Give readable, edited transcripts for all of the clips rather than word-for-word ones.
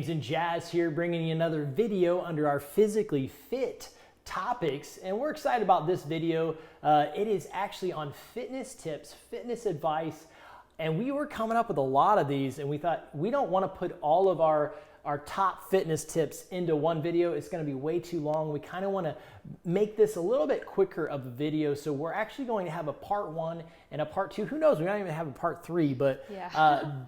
James and Jazz here, bringing you another video under our physically fit topics, and we're excited about this video. It is actually on fitness tips, fitness advice, and we were coming up with a lot of these, and we thought we don't want to put all of our top fitness tips into one video. It's going to be way too long. We kind of want to make this a little bit quicker of a video, so we're actually going to have a part 1 and a part 2. Who knows, we might even have a part 3, but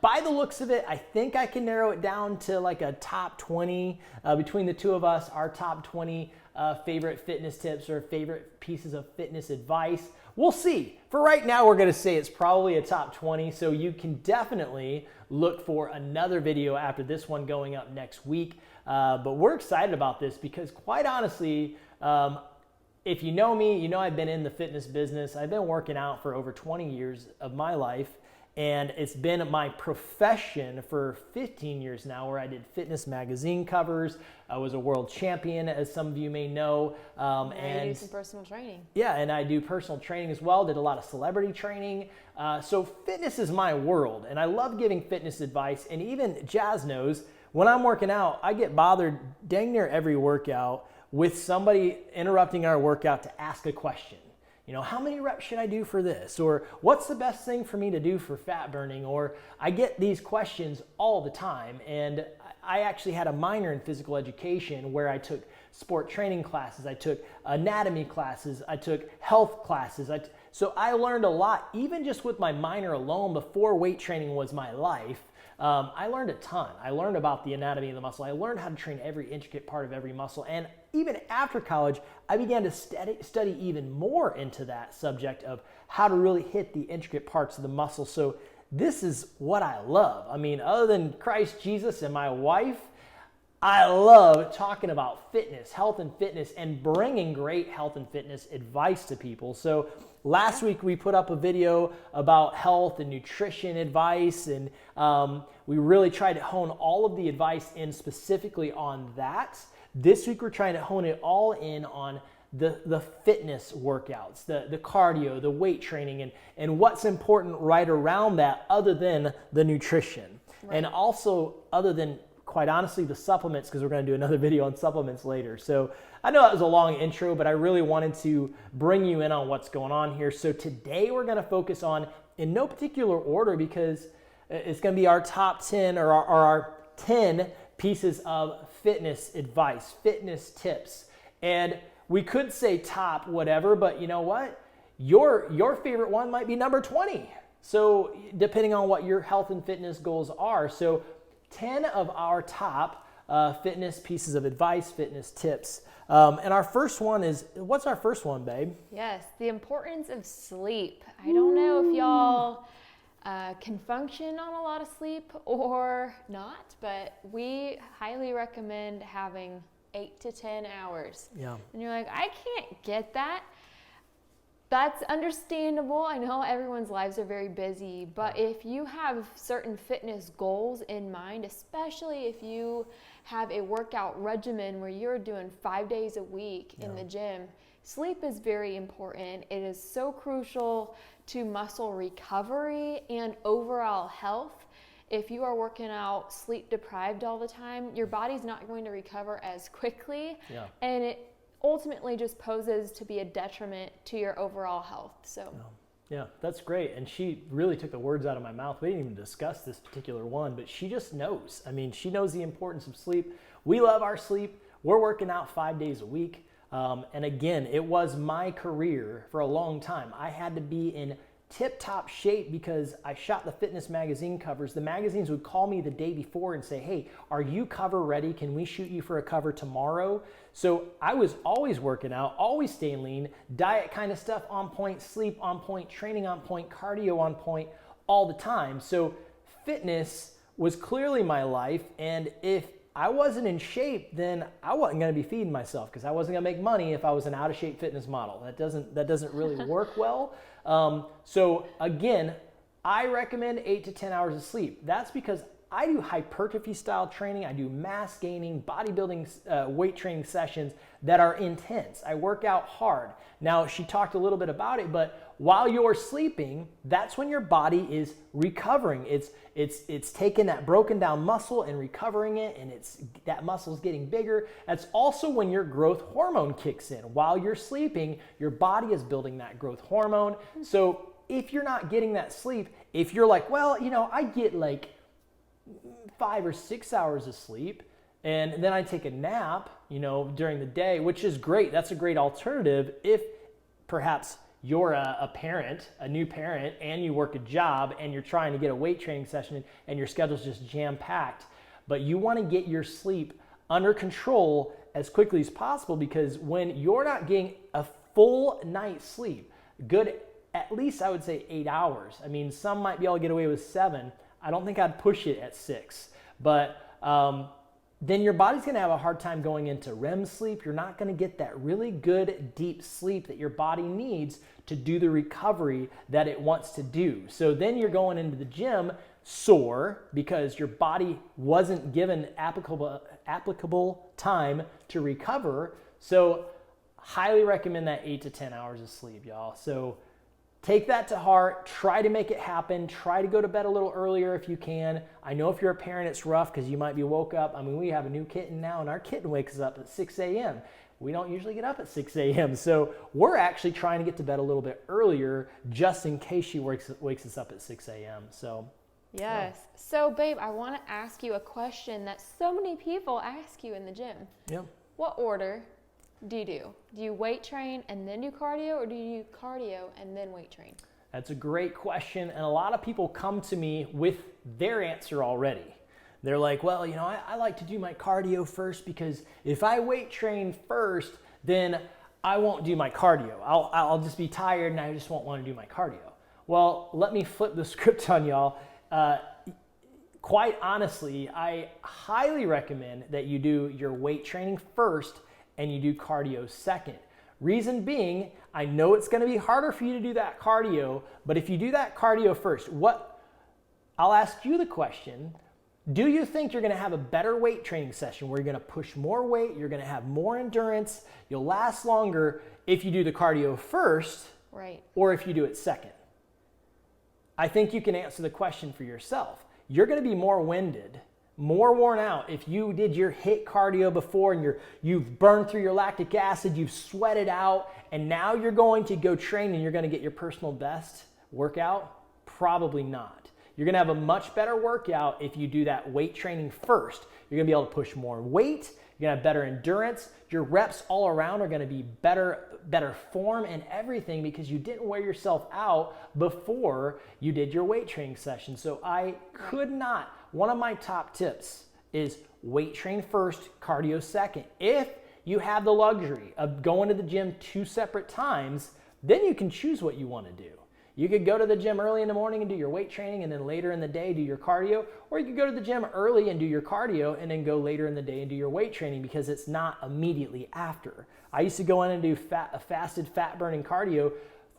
by the looks of it, I think I can narrow it down to like a top 20 between the two of us, our top 20 favorite fitness tips or favorite pieces of fitness advice. We'll see. For right now, we're going to say it's probably a top 20, so you can definitely look for another video after this one going up next week. But we're excited about this because, quite honestly, if you know me, you know I've been in the fitness business. I've been working out for over 20 years of my life, and it's been my profession for 15 years now, where I did fitness magazine covers. I was a world champion, as some of you may know. And you do some personal training. Yeah, and I do personal training as well. Did a lot of celebrity training. So fitness is my world, and I love giving fitness advice. And even Jazz knows, when I'm working out, I get bothered dang near every workout with somebody interrupting our workout to ask a question. You know, how many reps should I do for this? Or what's the best thing for me to do for fat burning? Or I get these questions all the time. And I actually had a minor in physical education where I took sport training classes, I took anatomy classes, I took health classes. So I learned a lot, even just with my minor alone, before weight training was my life. I learned a ton. I learned about the anatomy of the muscle. I learned how to train every intricate part of every muscle. And even after college, I began to study even more into that subject of how to really hit the intricate parts of the muscle. So this is what I love. I mean, other than Christ Jesus and my wife, I love talking about fitness, health and fitness, and bringing great health and fitness advice to people. So last week we put up a video about health and nutrition advice, and we really tried to hone all of the advice in specifically on that. This week we're trying to hone it all in on the fitness workouts, the cardio, the weight training, and what's important right around that other than the nutrition. Right. And also other than, quite honestly, the supplements, because we're going to do another video on supplements later. So I know that was a long intro, but I really wanted to bring you in on what's going on here. So today we're going to focus on, in no particular order, because it's going to be our top 10 or our 10 pieces of fitness advice, fitness tips. And we could say top whatever, but you know what? Your favorite one might be number 20. So depending on what your health and fitness goals are. So 10 of our top fitness pieces of advice, fitness tips. And our first one is, what's our first one, babe? Yes, the importance of sleep. I don't know if y'all can function on a lot of sleep or not, but we highly recommend having 8 to 10 hours. Yeah. And you're like, I can't get that. That's understandable. I know everyone's lives are very busy, but if you have certain fitness goals in mind, especially if you have a workout regimen where you're doing 5 days a week in the gym, sleep is very important. It is so crucial to muscle recovery and overall health. If you are working out sleep deprived all the time, your body's not going to recover as quickly, and it ultimately just poses to be a detriment to your overall health. So yeah, that's great. And she really took the words out of my mouth. We didn't even discuss this particular one, but she just knows. I mean, she knows the importance of sleep. We love our sleep. We're working out 5 days a week. And again, it was my career for a long time. I had to be in tip-top shape because I shot the fitness magazine covers. The magazines would call me the day before and say, hey, are you cover ready? Can we shoot you for a cover tomorrow? So I was always working out, always staying lean, diet kind of stuff on point, sleep on point, training on point, cardio on point, all the time. So fitness was clearly my life, and if I wasn't in shape, then I wasn't going to be feeding myself, because I wasn't going to make money if I was an out of shape fitness model. That doesn't really work well. So again, I recommend 8 to 10 hours of sleep. That's because I do hypertrophy style training. I do mass gaining, bodybuilding, weight training sessions that are intense. I work out hard. Now, she talked a little bit about it, but while you're sleeping, that's when your body is recovering. It's taking that broken down muscle and recovering it, and that muscle's getting bigger. That's also when your growth hormone kicks in. While you're sleeping, your body is building that growth hormone. So if you're not getting that sleep, if you're like, well, I get like 5 or 6 hours of sleep, and then I take a nap, during the day, which is great. That's a great alternative if perhaps you're a parent, a new parent, and you work a job and you're trying to get a weight training session in, and your schedule's just jam-packed. But you want to get your sleep under control as quickly as possible, because when you're not getting a full night's sleep, good, at least I would say 8 hours. I mean, some might be able to get away with 7. I don't think I'd push it at 6. But then your body's going to have a hard time going into REM sleep. You're not going to get that really good deep sleep that your body needs to do the recovery that it wants to do. So then you're going into the gym sore because your body wasn't given applicable time to recover. So highly recommend that 8 to 10 hours of sleep, y'all. So take that to heart. Try to make it happen. Try to go to bed a little earlier if you can. I know if you're a parent, it's rough because you might be woke up. I mean, we have a new kitten now, and our kitten wakes us up at 6 a.m. We don't usually get up at 6 a.m. So we're actually trying to get to bed a little bit earlier just in case she wakes us up at 6 a.m. So yes. Yeah. So, babe, I want to ask you a question that so many people ask you in the gym. Yeah. What order do you do? Do you weight train and then do cardio, or do you do cardio and then weight train? That's a great question, and a lot of people come to me with their answer already. They're like, well, I like to do my cardio first, because if I weight train first, then I won't do my cardio. I'll just be tired and I just won't want to do my cardio. Well, let me flip the script on y'all. Quite honestly, I highly recommend that you do your weight training first and you do cardio second. Reason being, I know it's going to be harder for you to do that cardio, but if you do that cardio first, I'll ask you the question, do you think you're going to have a better weight training session where you're going to push more weight, you're going to have more endurance, you'll last longer if you do the cardio first, right, or if you do it second? I think you can answer the question for yourself. You're going to be more winded, more worn out if you did your HIIT cardio before and you've burned through your lactic acid, you've sweated out, and now you're going to go train and you're going to get your personal best workout? Probably not. You're going to have a much better workout if you do that weight training first. You're going to be able to push more weight, you're going to have better endurance, your reps all around are going to be better form and everything because you didn't wear yourself out before you did your weight training session. So one of my top tips is weight train first, cardio second. If you have the luxury of going to the gym 2 separate times, then you can choose what you want to do. You could go to the gym early in the morning and do your weight training, and then later in the day do your cardio, or you could go to the gym early and do your cardio and then go later in the day and do your weight training, because it's not immediately after. I used to go in and do a fasted fat burning cardio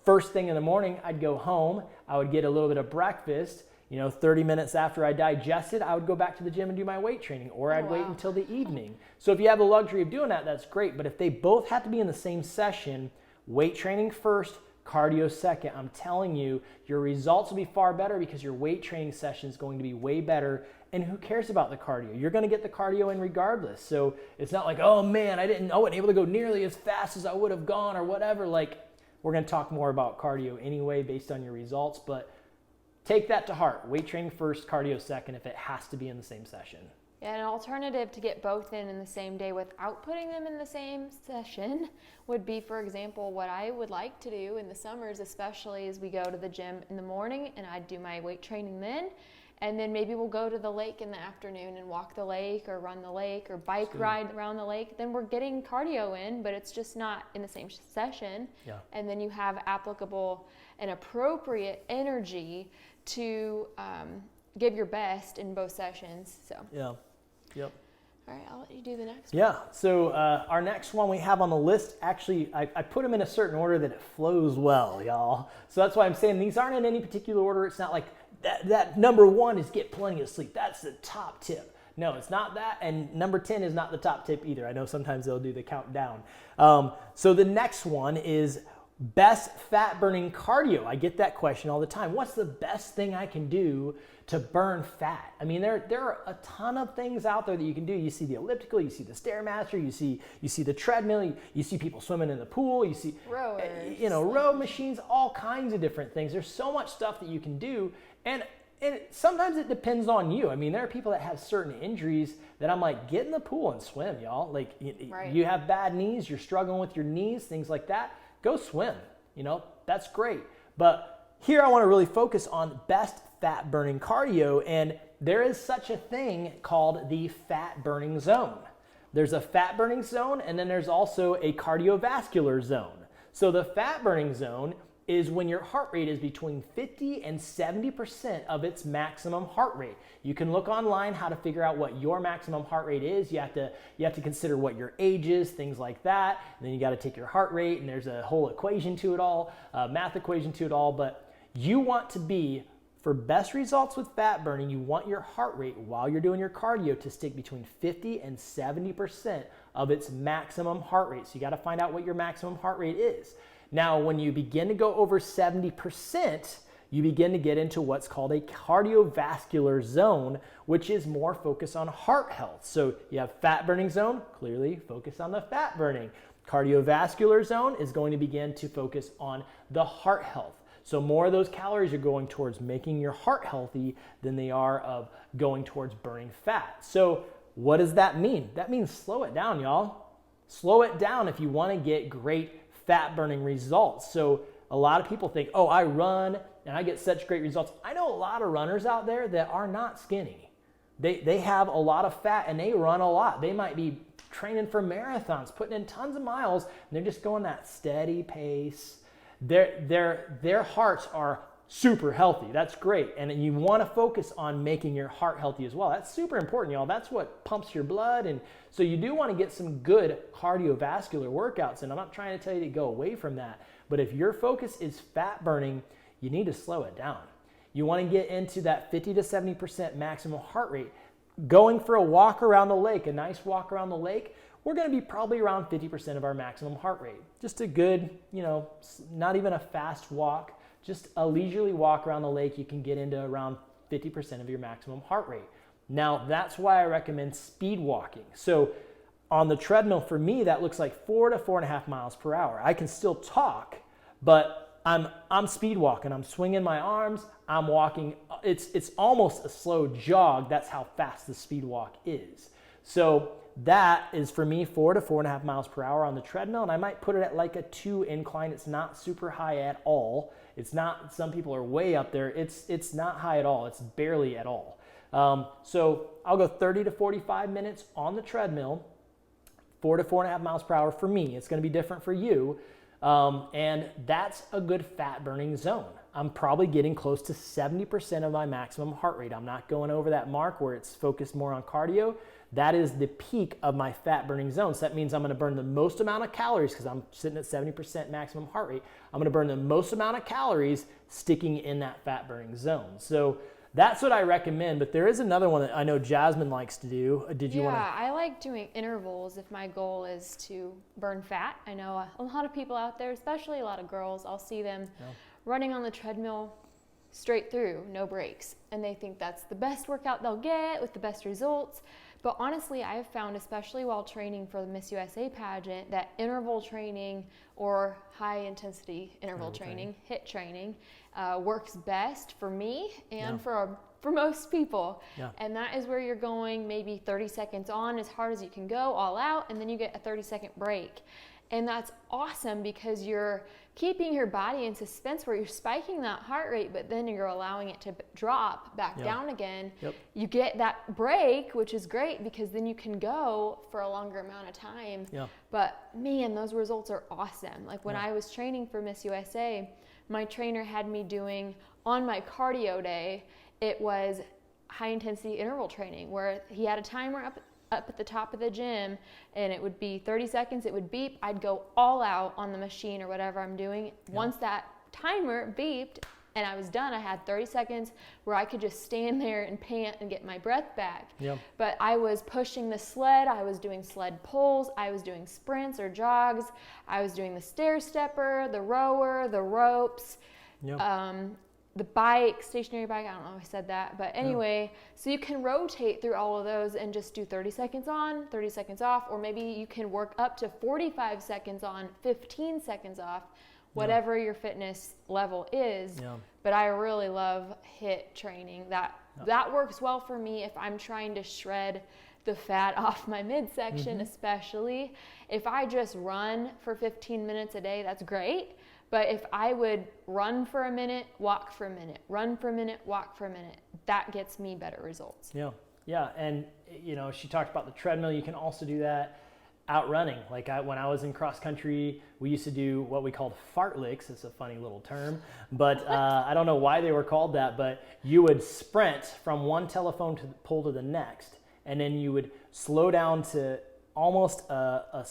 first thing in the morning. I'd go home, I would get a little bit of breakfast, 30 minutes after I digested, I would go back to the gym and do my weight training, or I'd wait until the evening. So if you have the luxury of doing that, that's great. But if they both have to be in the same session, weight training first, cardio second, I'm telling you, your results will be far better because your weight training session is going to be way better. And who cares about the cardio? You're going to get the cardio in regardless. So it's not like, oh man, I wasn't able to go nearly as fast as I would have gone or whatever. Like, we're going to talk more about cardio anyway based on your results, but take that to heart. Weight training first, cardio second if it has to be in the same session. Yeah, an alternative to get both in the same day without putting them in the same session would be, for example, what I would like to do in the summers, especially as we go to the gym in the morning and I do my weight training then, and then maybe we'll go to the lake in the afternoon and walk the lake or run the lake or bike ride around the lake. Then we're getting cardio in, but it's just not in the same session. Yeah. And then you have applicable and appropriate energy to give your best in both sessions. So yeah. Yep. All right, I'll let you do the next one. Yeah, so our next one we have on the list, actually, I put them in a certain order that it flows well, y'all. So that's why I'm saying these aren't in any particular order. It's not like that number 1 is get plenty of sleep. That's the top tip. No, it's not that, and number 10 is not the top tip either. I know sometimes they'll do the countdown. So the next one is Best fat burning cardio. I get that question all the time. What's the best thing I can do to burn fat? I mean, there are a ton of things out there that you can do. You see the elliptical, you see the Stairmaster, you see the treadmill, you see people swimming in the pool, you see rowers, row machines, all kinds of different things. There's so much stuff that you can do, and sometimes it depends on you. I mean, there are people that have certain injuries that I'm like, get in the pool and swim, y'all. Like, right. You have bad knees, you're struggling with your knees, things like that. Go swim, that's great. But here I want to really focus on best fat burning cardio, and there is such a thing called the fat burning zone. There's a fat burning zone, and then there's also a cardiovascular zone. So the fat burning zone is when your heart rate is between 50 and 70% of its maximum heart rate. You can look online how to figure out what your maximum heart rate is. You have to consider what your age is, things like that. And then you got to take your heart rate, and there's a whole equation to it all, math equation to it all. But you want to be, for best results with fat burning, you want your heart rate while you're doing your cardio to stick between 50 and 70% of its maximum heart rate. So you got to find out what your maximum heart rate is. Now, when you begin to go over 70%, you begin to get into what's called a cardiovascular zone, which is more focused on heart health. So you have fat burning zone, clearly focus on the fat burning. Cardiovascular zone is going to begin to focus on the heart health. So more of those calories are going towards making your heart healthy than they are of going towards burning fat. So what does that mean? That means slow it down, y'all. Slow it down if you want to get great fat burning results. So a lot of people think, oh, I run and I get such great results. I know a lot of runners out there that are not skinny. They have a lot of fat and they run a lot. They might be training for marathons, putting in tons of miles, and they're just going that steady pace. Their hearts are super healthy. That's great. And you want to focus on making your heart healthy as well. That's super important, y'all. That's what pumps your blood. And so you do want to get some good cardiovascular workouts. And I'm not trying to tell you to go away from that. But if your focus is fat burning, you need to slow it down. You want to get into that 50 to 70% maximum heart rate. Going for a walk around the lake, a nice walk around the lake, we're going to be probably around 50% of our maximum heart rate. Just a good, not even a fast walk. Just a leisurely walk around the lake, you can get into around 50% of your maximum heart rate. Now, that's why I recommend speed walking. So on the treadmill, for me, that looks like 4 to 4.5 miles per hour. I can still talk, but I'm speed walking. I'm swinging my arms. I'm walking. It's almost a slow jog. That's how fast the speed walk is. So that is, for me, 4 to 4.5 miles per hour on the treadmill, and I might put it at like a 2 incline. It's not super high at all. It's not, some people are way up there. It's not high at all. It's barely at all. So I'll go 30 to 45 minutes on the treadmill, 4 to 4.5 miles per hour for me. It's going to be different for you. And that's a good fat burning zone. I'm probably getting close to 70% of my maximum heart rate. I'm not going over that mark where it's focused more on cardio. That is the peak of my fat burning zone. So that means I'm going to burn the most amount of calories because I'm sitting at 70% maximum heart rate. I'm going to burn the most amount of calories sticking in that fat burning zone. So that's what I recommend. But there is another one that I know Jasmine likes to do. Did you want to? Yeah, I like doing intervals if my goal is to burn fat. I know a lot of people out there, especially a lot of girls, I'll see them running on the treadmill straight through, no breaks. And they think that's the best workout they'll get with the best results. But honestly, I have found, especially while training for the Miss USA pageant, that interval training or high intensity interval training, HIIT training, works best for me and for most people. Yeah. And that is where you're going maybe 30 seconds on as hard as you can go, all out, and then you get a 30-second break. And that's awesome because you're keeping your body in suspense where you're spiking that heart rate, but then you're allowing it to drop back down again. Yep. You get that break, which is great because then you can go for a longer amount of time. Yeah. But man, those results are awesome. Like when I was training for Miss USA, my trainer had me doing, on my cardio day, it was high intensity interval training where he had a timer up at the top of the gym, and it would be 30 seconds, it would beep, I'd go all out on the machine or whatever I'm doing. Once that timer beeped, and I was done. I had 30 seconds where I could just stand there and pant and get my breath back. Yep. But I was pushing the sled, I was doing sled pulls, I was doing sprints or jogs, I was doing the stair stepper, the rower, the ropes, Yep. the bike, stationary bike, I don't know if I said that, but anyway, so you can rotate through all of those and just do 30 seconds on, 30 seconds off, or maybe you can work up to 45 seconds on, 15 seconds off, whatever your fitness level is. Yeah. But I really love HIIT training. That works well for me if I'm trying to shred the fat off my midsection, especially. If I just run for 15 minutes a day, that's great. But if I would run for a minute, walk for a minute, run for a minute, walk for a minute, that gets me better results. Yeah. Yeah. And, you know, she talked about the treadmill. You can also do that out running. Like when I was in cross country, we used to do what we called fartleks. It's a funny little term, but I don't know why they were called that, but you would sprint from one telephone pole to the next, and then you would slow down to almost a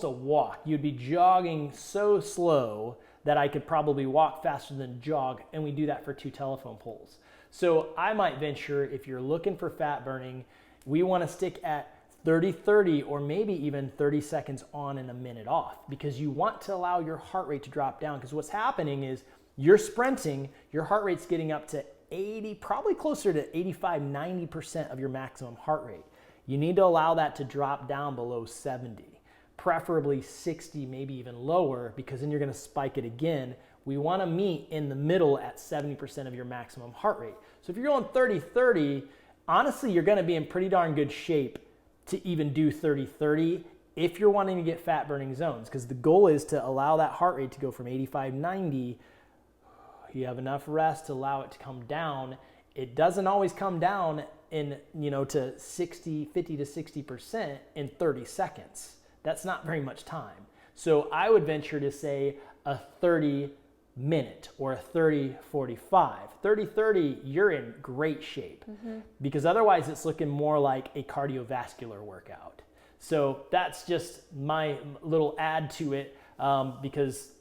walk. You'd be jogging so slow that I could probably walk faster than jog, and we do that for 2 telephone poles. So I might venture, if you're looking for fat burning, we want to stick at 30-30 or maybe even 30 seconds on and a minute off, because you want to allow your heart rate to drop down, because what's happening is you're sprinting, your heart rate's getting up to 80, probably closer to 85-90% of your maximum heart rate. You need to allow that to drop down below 70, preferably 60, maybe even lower, because then you're going to spike it again. We want to meet in the middle at 70% of your maximum heart rate. So if you're going 30-30, honestly, you're going to be in pretty darn good shape to even do 30-30 if you're wanting to get fat burning zones, because the goal is to allow that heart rate to go from 85-90. You have enough rest to allow it to come down. It doesn't always come down in, to 50 to 60% in 30 seconds. That's not very much time. So I would venture to say a 30-minute or a 30-45. 30-30, you're in great shape, because otherwise it's looking more like a cardiovascular workout. So that's just my little add to it, because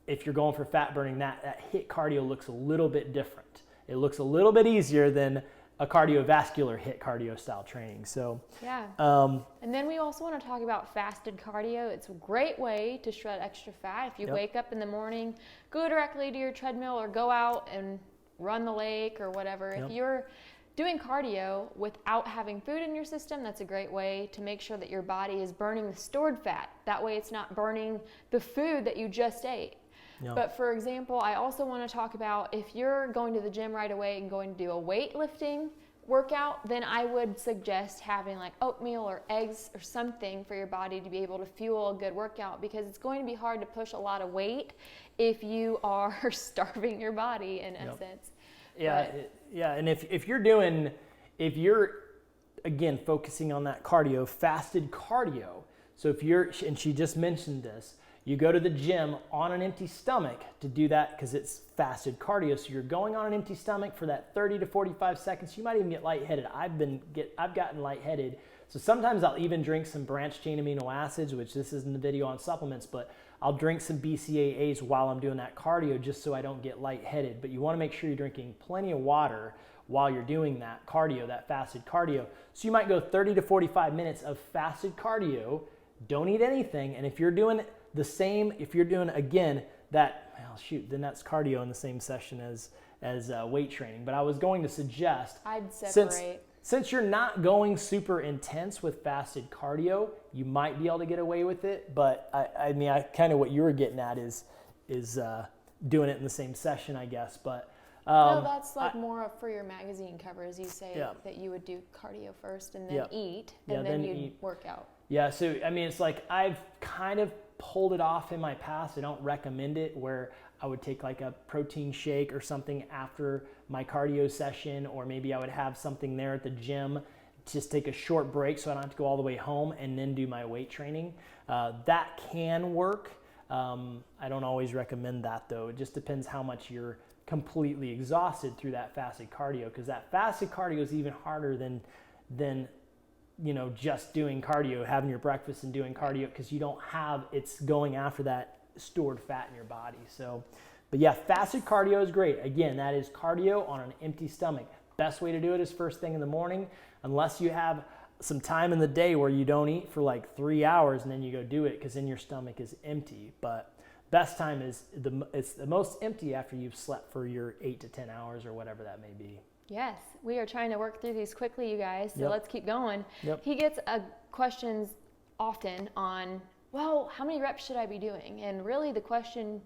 if you're going for fat burning, that HIIT cardio looks a little bit different. It looks a little bit easier than a cardiovascular HIIT cardio style training. So yeah. And then we also want to talk about fasted cardio. It's a great way to shred extra fat. If you wake up in the morning, go directly to your treadmill or go out and run the lake or whatever. If you're doing cardio without having food in your system, that's a great way to make sure that your body is burning the stored fat. That way it's not burning the food that you just ate. But for example, I also want to talk about if you're going to the gym right away and going to do a weightlifting workout, then I would suggest having like oatmeal or eggs or something for your body to be able to fuel a good workout, because it's going to be hard to push a lot of weight if you are starving your body in essence. And if you're again focusing on that cardio, fasted cardio. So and she just mentioned this, you go to the gym on an empty stomach to do that because it's fasted cardio. So you're going on an empty stomach for that 30 to 45 seconds. You might even get lightheaded. I've gotten lightheaded. So sometimes I'll even drink some branched chain amino acids, which this isn't the video on supplements, but I'll drink some BCAAs while I'm doing that cardio just so I don't get lightheaded. But you want to make sure you're drinking plenty of water while you're doing that cardio, that fasted cardio. So you might go 30 to 45 minutes of fasted cardio, don't eat anything, and if you're doing the same, if you're doing again then that's cardio in the same session as weight training. But I was going to suggest, I'd separate. Since you're not going super intense with fasted cardio, you might be able to get away with it. But I mean, kind of what you were getting at is doing it in the same session, I guess. But no, that's like more for your magazine covers. You say that you would do cardio first and then eat, and then you'd work out. Yeah, so I mean, it's like I've kind of pulled it off in my past. I don't recommend it, where I would take like a protein shake or something after my cardio session, or maybe I would have something there at the gym, just take a short break so I don't have to go all the way home and then do my weight training. That can work. I don't always recommend that though. It just depends how much you're completely exhausted through that fasted cardio, because that fasted cardio is even harder than just doing cardio, having your breakfast and doing cardio, because you don't have, it's going after that stored fat in your body. So But yeah, fasted cardio is great. Again, that is cardio on an empty stomach. Best way to do it is first thing in the morning, unless you have some time in the day where you don't eat for like 3 hours and then you go do it, because then your stomach is empty. But best time is it's the most empty after you've slept for your 8 to 10 hours or whatever that may be. Yes, we are trying to work through these quickly, you guys, so Yep. let's keep going. Yep. He gets questions often on, well, how many reps should I be doing? And really the question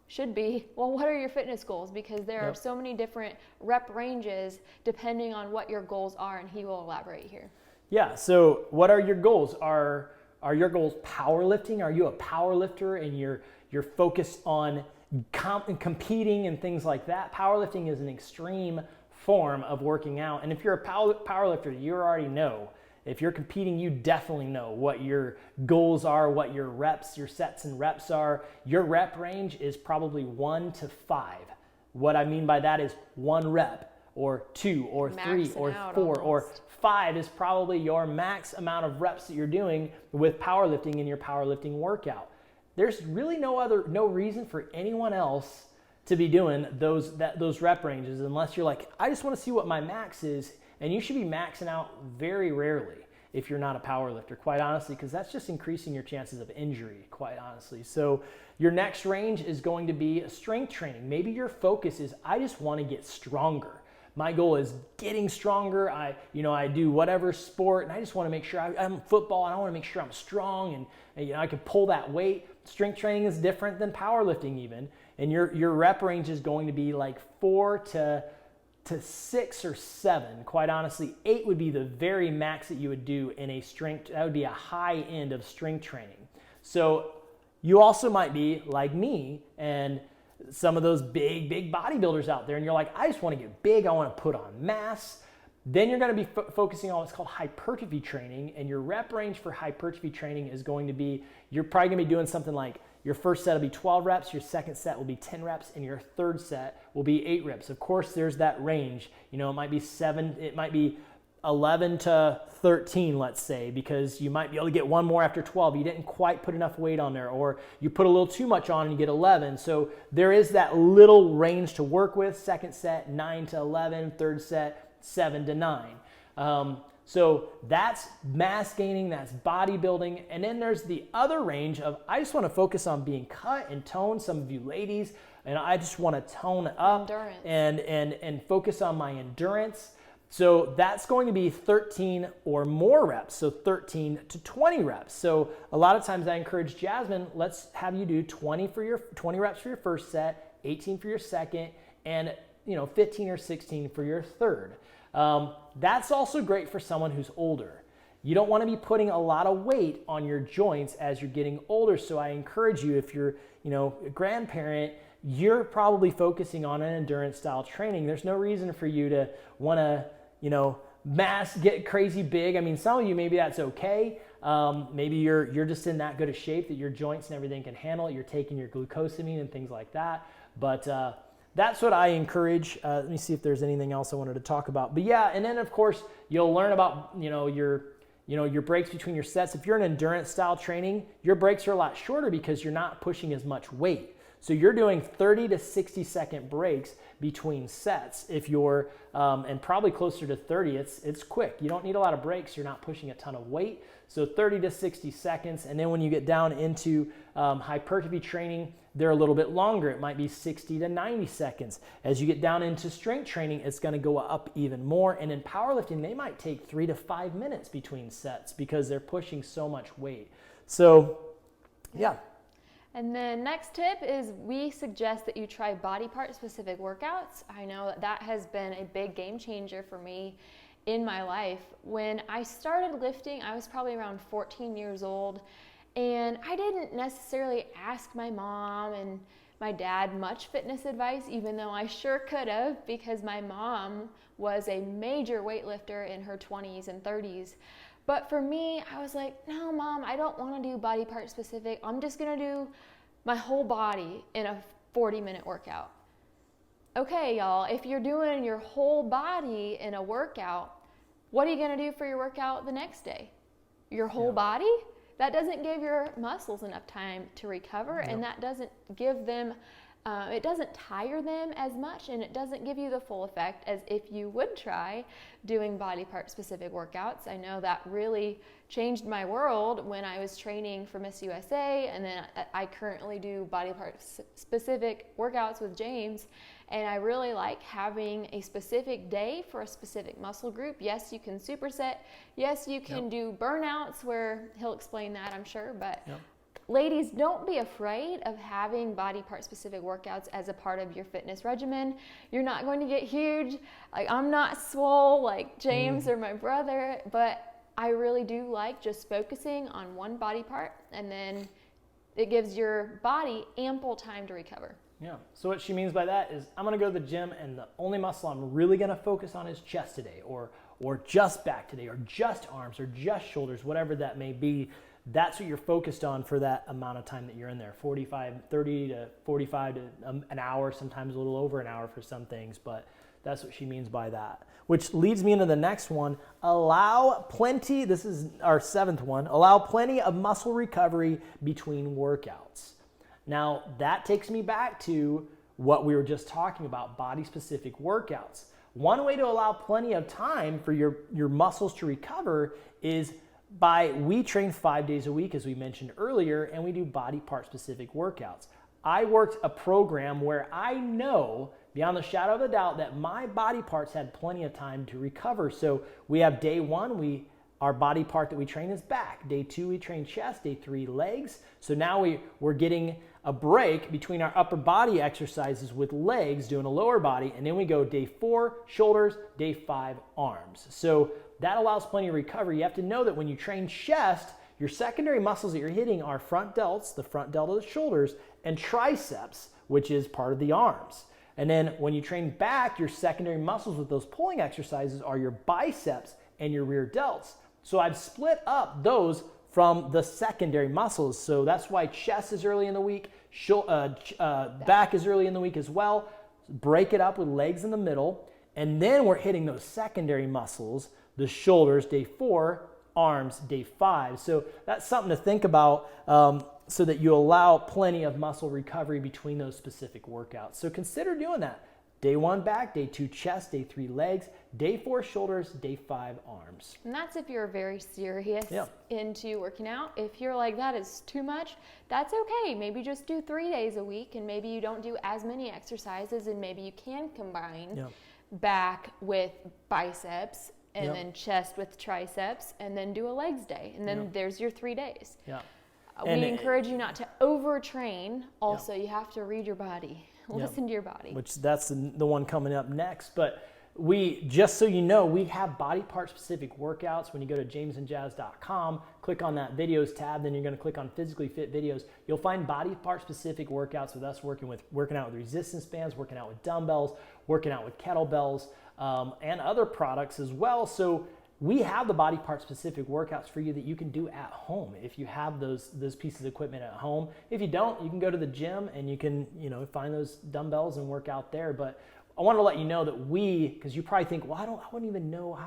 should be, well, what are your fitness goals? Because there are Yep. so many different rep ranges depending on what your goals are, and he will elaborate here. Yeah, so what are your goals? Are your goals powerlifting? Are you a power lifter and you're focused on competing and things like that? Powerlifting is an extreme form of working out. And if you're a power lifter, you already know. If you're competing, you definitely know what your goals are, what your reps, your sets and reps are. Your rep range is probably 1 to 5. What I mean by that is 1 rep or 2 or 3 or 4 or 5 is probably your max amount of reps that you're doing with powerlifting in your powerlifting workout. There's really no reason for anyone else to be doing those rep ranges unless you're like, I just want to see what my max is. And you should be maxing out very rarely if you're not a power lifter, quite honestly, because that's just increasing your chances of injury, quite honestly. So your next range is going to be strength training. Maybe your focus is, I just want to get stronger. My goal is getting stronger. I do whatever sport, and I just want to make sure I'm football, and I want to make sure I'm strong, and I can pull that weight. Strength training is different than powerlifting even, and your rep range is going to be like 4 to 6 or 7. Quite honestly, 8 would be the very max that you would do in a strength. That would be a high end of strength training. So you also might be like me and some of those big bodybuilders out there, and you're like, I just want to get big. I want to put on mass. Then you're going to be focusing on what's called hypertrophy training, and your rep range for hypertrophy training is going to be, you're probably going to be doing something like, your first set will be 12 reps, your second set will be 10 reps, and your third set will be 8 reps. Of course, there's that range. It might be 7, it might be 11 to 13, let's say, because you might be able to get one more after 12. You didn't quite put enough weight on there, or you put a little too much on and you get 11. So there is that little range to work with. Second set, 9 to 11. Third set, 7 to 9. So that's mass gaining, that's bodybuilding. And then there's the other range of, I just want to focus on being cut and toned. Some of you ladies, and I just want to tone up and focus on my endurance. So that's going to be 13 or more reps. So 13 to 20 reps. So a lot of times I encourage Jasmine, let's have you do 20 reps for your first set, 18 for your second, and 15 or 16 for your third. That's also great for someone who's older. You don't want to be putting a lot of weight on your joints as you're getting older. So I encourage you, if you're, a grandparent, you're probably focusing on an endurance style training. There's no reason for you to want to, mass get crazy big. I mean, some of you, maybe that's okay. Maybe you're just in that good a shape that your joints and everything can handle it. You're taking your glucosamine and things like that. But, that's what I encourage. Let me see if there's anything else I wanted to talk about. But yeah, and then of course you'll learn about your breaks between your sets. If you're in endurance style training, your breaks are a lot shorter because you're not pushing as much weight. So you're doing 30 to 60 second breaks between sets. If you're and probably closer to 30, it's quick. You don't need a lot of breaks. You're not pushing a ton of weight. So 30 to 60 seconds. And then when you get down into hypertrophy training, they're a little bit longer. It might be 60 to 90 seconds. As you get down into strength training, it's going to go up even more. And in powerlifting, they might take 3 to 5 minutes between sets because they're pushing so much weight. So, yeah. And then next tip is we suggest that you try body part specific workouts. I know that has been a big game changer for me in my life. When I started lifting, I was probably around 14 years old. And I didn't necessarily ask my mom and my dad much fitness advice, even though I sure could have, because my mom was a major weightlifter in her 20s and 30s. But for me, I was like, no, Mom, I don't want to do body part specific. I'm just going to do my whole body in a 40-minute workout. Okay, y'all, if you're doing your whole body in a workout, what are you going to do for your workout the next day? Your whole body? That doesn't give your muscles enough time to recover, and that doesn't give them It doesn't tire them as much, and it doesn't give you the full effect as if you would try doing body part specific workouts. I know that really changed my world when I was training for Miss USA, and then I currently do body part specific workouts with James, and I really like having a specific day for a specific muscle group. Yes, you can superset. Yes, you can do burnouts, where he'll explain that, I'm sure, but ladies, don't be afraid of having body part specific workouts as a part of your fitness regimen. You're not going to get huge. Like, I'm not swole like James or my brother, but I really do like just focusing on one body part, and then it gives your body ample time to recover. Yeah. So what she means by that is, I'm going to go to the gym and the only muscle I'm really going to focus on is chest today, or just back today, or just arms, or just shoulders, whatever that may be. That's what you're focused on for that amount of time that you're in there, 30 to 45 to an hour, sometimes a little over an hour for some things, but that's what she means by that. Which leads me into the next one. This is our 7th one, allow plenty of muscle recovery between workouts. Now, that takes me back to what we were just talking about, body-specific workouts. One way to allow plenty of time for your muscles to recover is we train 5 days a week, as we mentioned earlier, and we do body part specific workouts. I worked a program where I know beyond the shadow of a doubt that my body parts had plenty of time to recover. So we have day 1, our body part that we train is back. Day 2, we train chest. Day 3, legs. So now we're getting a break between our upper body exercises with legs, doing a lower body, and then we go day 4, shoulders, day 5, arms. So that allows plenty of recovery. You have to know that when you train chest, your secondary muscles that you're hitting are front delts, the front delt of the shoulders, and triceps, which is part of the arms. And then when you train back, your secondary muscles with those pulling exercises are your biceps and your rear delts. So I've split up those from the secondary muscles. So that's why chest is early in the week, back is early in the week as well. Break it up with legs in the middle. And then we're hitting those secondary muscles, the shoulders, day 4, arms, day 5. So that's something to think about, so that you allow plenty of muscle recovery between those specific workouts. So consider doing that. Day 1 back, day 2 chest, day 3 legs, day 4 shoulders, day 5 arms. And that's if you're very serious into working out. If you're like, that is too much, that's okay. Maybe just do 3 days a week, and maybe you don't do as many exercises, and maybe you can combine back with biceps, and then chest with triceps, and then do a legs day. And then there's your 3 days. We encourage you not to overtrain. Also, you have to read your body. Listen to your body. Which that's the one coming up next. But just so you know, we have body part specific workouts. When you go to jamesandjazz.com, click on that videos tab, then you're going to click on physically fit videos. You'll find body part specific workouts with us working out with resistance bands, working out with dumbbells, working out with kettlebells, and other products as well. So we have the body part specific workouts for you that you can do at home if you have those pieces of equipment at home. If you don't, you can go to the gym and you can find those dumbbells and work out there. But I want to let you know that because you probably think, well, I wouldn't even know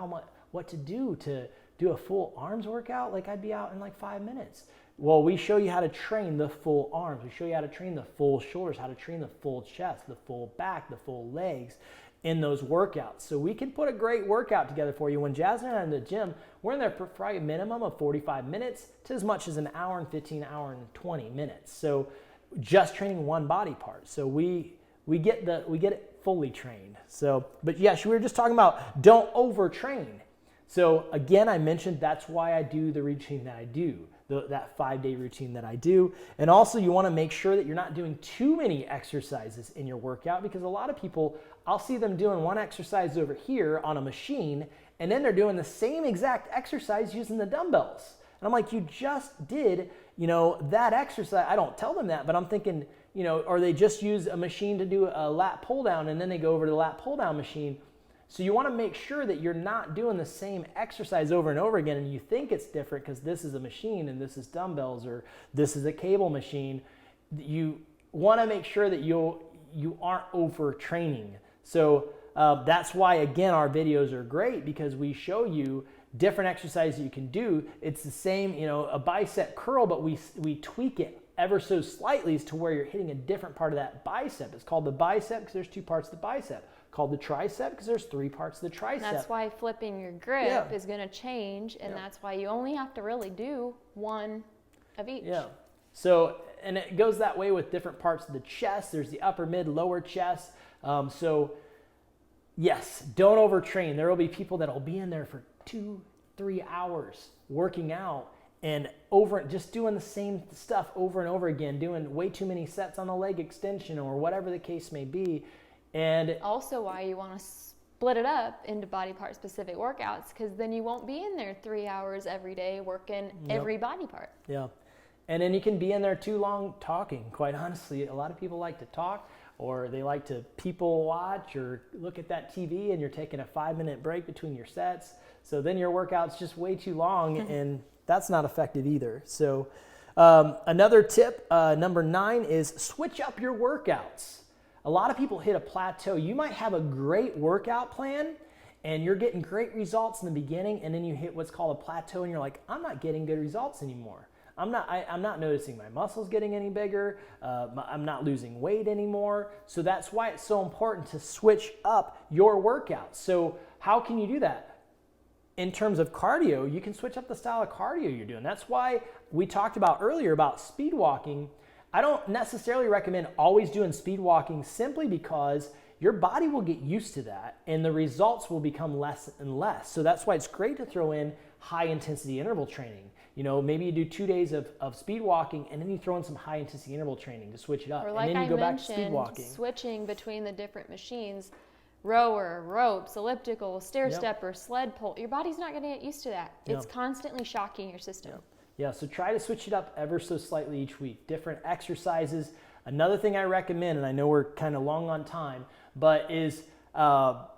what to do a full arms workout. Like, I'd be out in like 5 minutes. Well, we show you how to train the full arms. We show you how to train the full shoulders, how to train the full chest, the full back, the full legs in those workouts. So we can put a great workout together for you. When Jazz and I are in the gym, we're in there for probably a minimum of 45 minutes to as much as an hour and 15, hour and 20 minutes. So just training one body part. So we get it fully trained. So, but yes, we were just talking about don't overtrain. So again, I mentioned that's why I do the routine that I do, that 5-day routine that I do. And also you want to make sure that you're not doing too many exercises in your workout, because a lot of people, I'll see them doing one exercise over here on a machine, and then they're doing the same exact exercise using the dumbbells. And I'm like, you just did, that exercise. I don't tell them that, but I'm thinking, or they just use a machine to do a lat pull down, and then they go over to the lat pull down machine. So you want to make sure that you're not doing the same exercise over and over again, and you think it's different because this is a machine and this is dumbbells or this is a cable machine. You want to make sure that you aren't overtraining. So that's why, again, our videos are great, because we show you different exercises you can do. It's the same, a bicep curl, but we tweak it ever so slightly to where you're hitting a different part of that bicep. It's called the bicep because there's 2 parts of the bicep. Called the tricep because there's 3 parts of the tricep. That's why flipping your grip is going to change, and that's why you only have to really do one of each. Yeah. So, and it goes that way with different parts of the chest. There's the upper, mid, lower chest. So, yes, don't overtrain. There will be people that will be in there for 2-3 hours working out and just doing the same stuff over and over again, doing way too many sets on the leg extension or whatever the case may be. And also why you want to split it up into body part specific workouts, because then you won't be in there 3 hours every day working every body part. Yeah. And then you can be in there too long talking. Quite honestly, a lot of people like to talk, or they like to people watch or look at that TV, and you're taking a 5-minute break between your sets. So then your workout's just way too long, and that's not effective either. So another tip, number 9, is switch up your workouts. A lot of people hit a plateau. You might have a great workout plan and you're getting great results in the beginning, and then you hit what's called a plateau and you're like, I'm not getting good results anymore. I'm not noticing my muscles getting any bigger. I'm not losing weight anymore. So that's why it's so important to switch up your workouts. So how can you do that? In terms of cardio, you can switch up the style of cardio you're doing. That's why we talked about earlier about speed walking. I don't necessarily recommend always doing speed walking simply because your body will get used to that and the results will become less and less. So that's why it's great to throw in high intensity interval training. You know, maybe you do 2 days of speed walking and then you throw in some high intensity interval training to switch it up. Or like and then you I go back to speed mentioned, walking. switching between the different machines, rower, ropes, elliptical, stair stepper, sled pull. Your body's not going to get used to that. It's constantly shocking your system. Yeah, so try to switch it up ever so slightly each week. Different exercises. Another thing I recommend, and I know we're kind of long on time, but is, what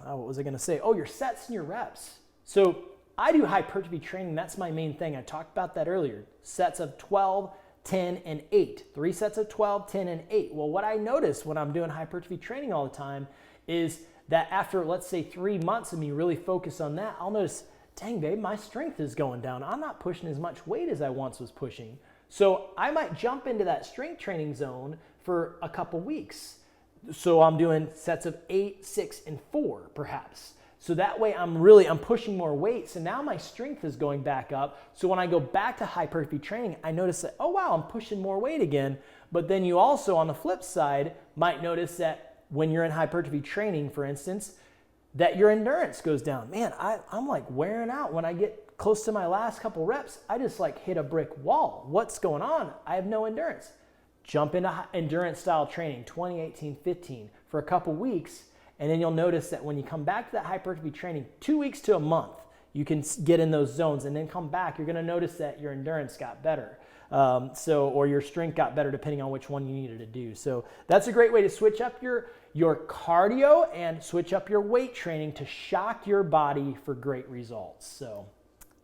was I going to say? Oh, your sets and your reps. So I do hypertrophy training. That's my main thing. I talked about that earlier. Sets of 12, 10, and 8. 3 sets of 12, 10, and 8. Well, what I notice when I'm doing hypertrophy training all the time is that after, let's say, 3 months of me really focus on that, I'll notice, dang, babe, my strength is going down. I'm not pushing as much weight as I once was pushing. So I might jump into that strength training zone for a couple weeks. So I'm doing sets of 8, 6, and 4, perhaps. So that way I'm pushing more weight. So now my strength is going back up. So when I go back to hypertrophy training, I notice that, oh wow, I'm pushing more weight again. But then you also, on the flip side, might notice that when you're in hypertrophy training, for instance, that your endurance goes down. Man, I'm like wearing out. When I get close to my last couple reps, I just like hit a brick wall. What's going on? I have no endurance. Jump into endurance style training, 20-18-15 for a couple weeks, and then you'll notice that when you come back to that hypertrophy training, 2 weeks to a month, you can get in those zones, and then come back, you're gonna notice that your endurance got better. Or your strength got better depending on which one you needed to do. So that's a great way to switch up your cardio and switch up your weight training to shock your body for great results. So,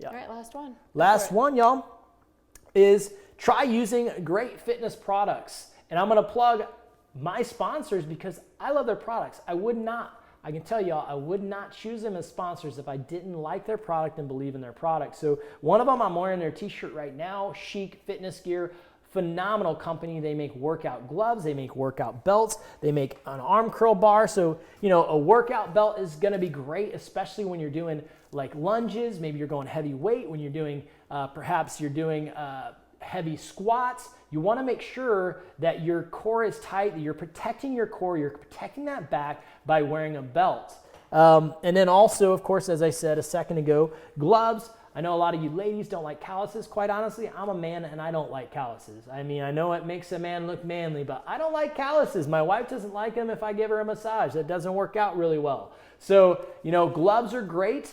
yeah. All right, last one. Last one, y'all, is try using great fitness products. And I'm going to plug my sponsors because I love their products. I can tell y'all, I would not choose them as sponsors if I didn't like their product and believe in their product. So one of them, I'm wearing their t-shirt right now, Chic Fitness Gear. Phenomenal company. They make workout gloves, they make workout belts, they make an arm curl bar. So, you know, a workout belt is going to be great, especially when you're doing like lunges. Maybe you're going heavy weight, when you're doing, perhaps you're doing heavy squats. You want to make sure that your core is tight, that you're protecting your core, you're protecting that back by wearing a belt. And then also, of course, as I said a second ago, gloves. I know a lot of you ladies don't like calluses. Quite honestly, I'm a man and I don't like calluses. I mean, I know it makes a man look manly, but I don't like calluses. My wife doesn't like them if I give her a massage. That doesn't work out really well. So, you know, gloves are great.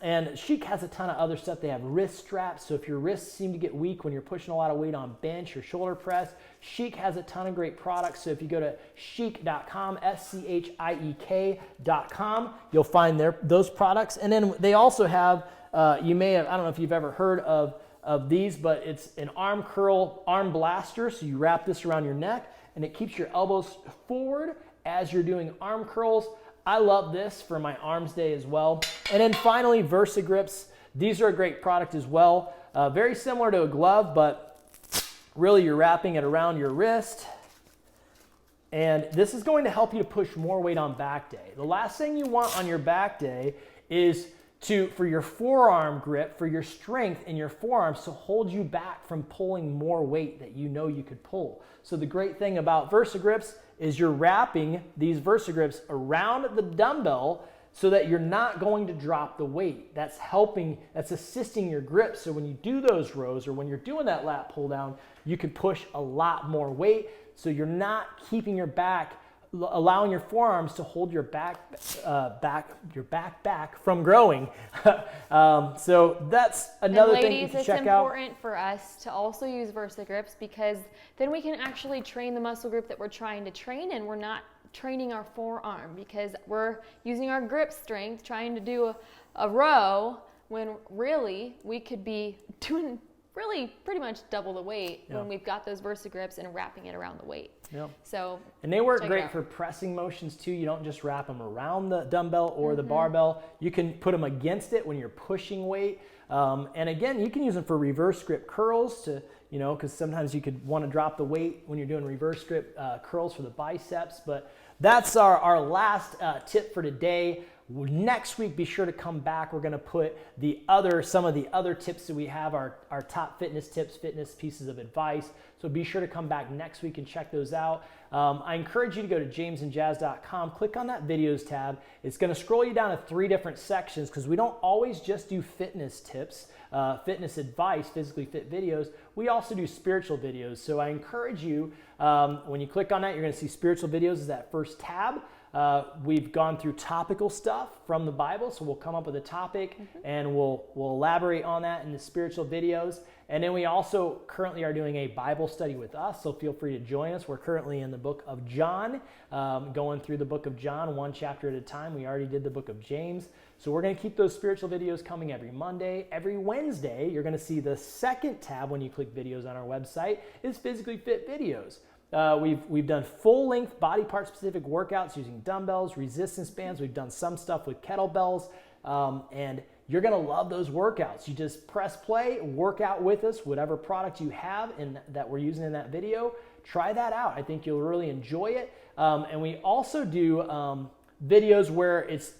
And Chic has a ton of other stuff. They have wrist straps. So if your wrists seem to get weak when you're pushing a lot of weight on bench or shoulder press, Chic has a ton of great products. So if you go to chic.com, SCHIEK.com, you'll find those products. And then they also have, I don't know if you've ever heard of these, but it's an arm blaster. So you wrap this around your neck and it keeps your elbows forward as you're doing arm curls. I love this for my arms day as well. And then finally, Versa Grips. These are a great product as well. Very similar to a glove, but really you're wrapping it around your wrist. And this is going to help you to push more weight on back day. The last thing you want on your back day is for your forearm grip, for your strength in your forearms to hold you back from pulling more weight that you know you could pull. So the great thing about VersaGrips is you're wrapping these VersaGrips around the dumbbell so that you're not going to drop the weight. That's assisting your grip. So when you do those rows or when you're doing that lat pull down, you can push a lot more weight. So you're not keeping your back, allowing your forearms to hold your back from growing. So that's another and ladies, thing you can check out. it's important for us to also use VersaGrips because then we can actually train the muscle group that we're trying to train, and we're not training our forearm because we're using our grip strength trying to do a row when really we could be doing really pretty much double the weight when we've got those VersaGrips and wrapping it around the weight. Yep. So, and they work great for pressing motions too. You don't just wrap them around the dumbbell or the barbell. You can put them against it when you're pushing weight. And again, you can use them for reverse grip curls to, because sometimes you could want to drop the weight when you're doing reverse grip curls for the biceps. But that's our last tip for today. Next week, be sure to come back. We're going to put some of the other tips that we have, our top fitness tips, fitness pieces of advice. So be sure to come back next week and check those out. I encourage you to go to jamesandjazz.com, click on that videos tab. It's going to scroll you down to 3 different sections because we don't always just do fitness tips, fitness advice, physically fit videos. We also do spiritual videos. So I encourage you, when you click on that, you're going to see spiritual videos as that first tab. We've gone through topical stuff from the Bible, so we'll come up with a topic and we'll elaborate on that in the spiritual videos. And then we also currently are doing a Bible study with us, so feel free to join us. We're currently in the book of John, going through the book of John one chapter at a time. We already did the book of James. So we're going to keep those spiritual videos coming every Monday. Every Wednesday, you're going to see the second tab when you click videos on our website is physically fit videos. We've done full-length body part-specific workouts using dumbbells, resistance bands. We've done some stuff with kettlebells, and you're going to love those workouts. You just press play, work out with us, whatever product you have that we're using in that video. Try that out. I think you'll really enjoy it. And we also do videos where it's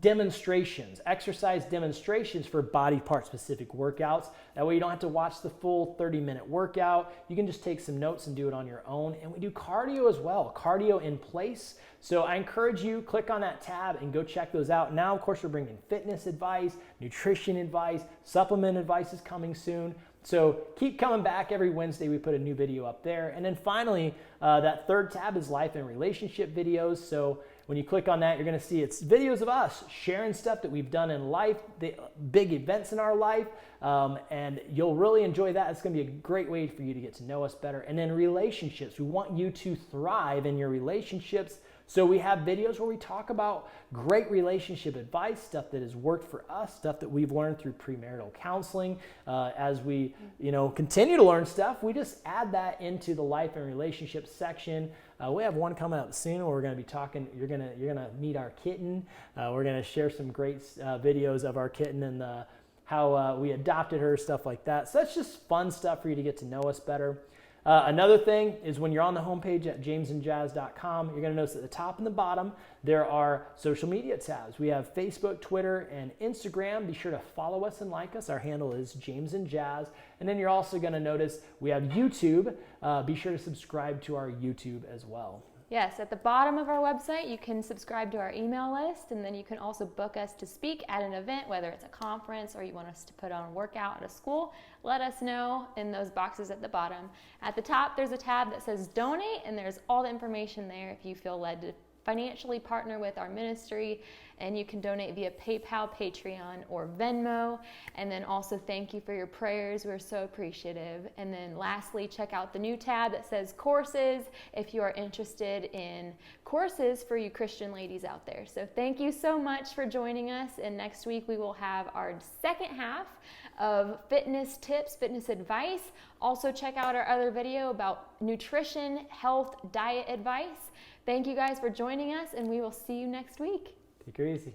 demonstrations, exercise demonstrations for body part specific workouts. That way you don't have to watch the full 30-minute workout. You can just take some notes and do it on your own. And we do cardio as well, cardio in place. So I encourage you, click on that tab and go check those out. Now, of course, we're bringing fitness advice, nutrition advice, supplement advice is coming soon. So keep coming back every Wednesday. We put a new video up there. And then finally, that third tab is life and relationship videos. So when you click on that, you're going to see it's videos of us sharing stuff that we've done in life, the big events in our life, and you'll really enjoy that. It's going to be a great way for you to get to know us better. And then relationships. We want you to thrive in your relationships. So we have videos where we talk about great relationship advice, stuff that has worked for us, stuff that we've learned through premarital counseling. As we, continue to learn stuff, we just add that into the life and relationships section. We have one coming up soon where we're going to be talking. You're gonna meet our kitten. We're going to share some great videos of our kitten and how we adopted her, stuff like that. So that's just fun stuff for you to get to know us better. Another thing is when you're on the homepage at jamesandjazz.com, you're going to notice at the top and the bottom, there are social media tabs. We have Facebook, Twitter, and Instagram. Be sure to follow us and like us. Our handle is James and Jazz. And then you're also going to notice we have YouTube. Be sure to subscribe to our YouTube as well. Yes, at the bottom of our website, you can subscribe to our email list, and then you can also book us to speak at an event, whether it's a conference or you want us to put on a workout at a school. Let us know in those boxes at the bottom. At the top, there's a tab that says donate, and there's all the information there if you feel led to financially partner with our ministry, and you can donate via PayPal, Patreon, or Venmo. And then also thank you for your prayers. We're so appreciative. And then lastly, check out the new tab that says courses if you are interested in courses for you Christian ladies out there. So thank you so much for joining us. And next week we will have our second half of fitness tips, fitness advice. Also check out our other video about nutrition, health, diet advice. Thank you guys for joining us, and we will see you next week. Take her easy.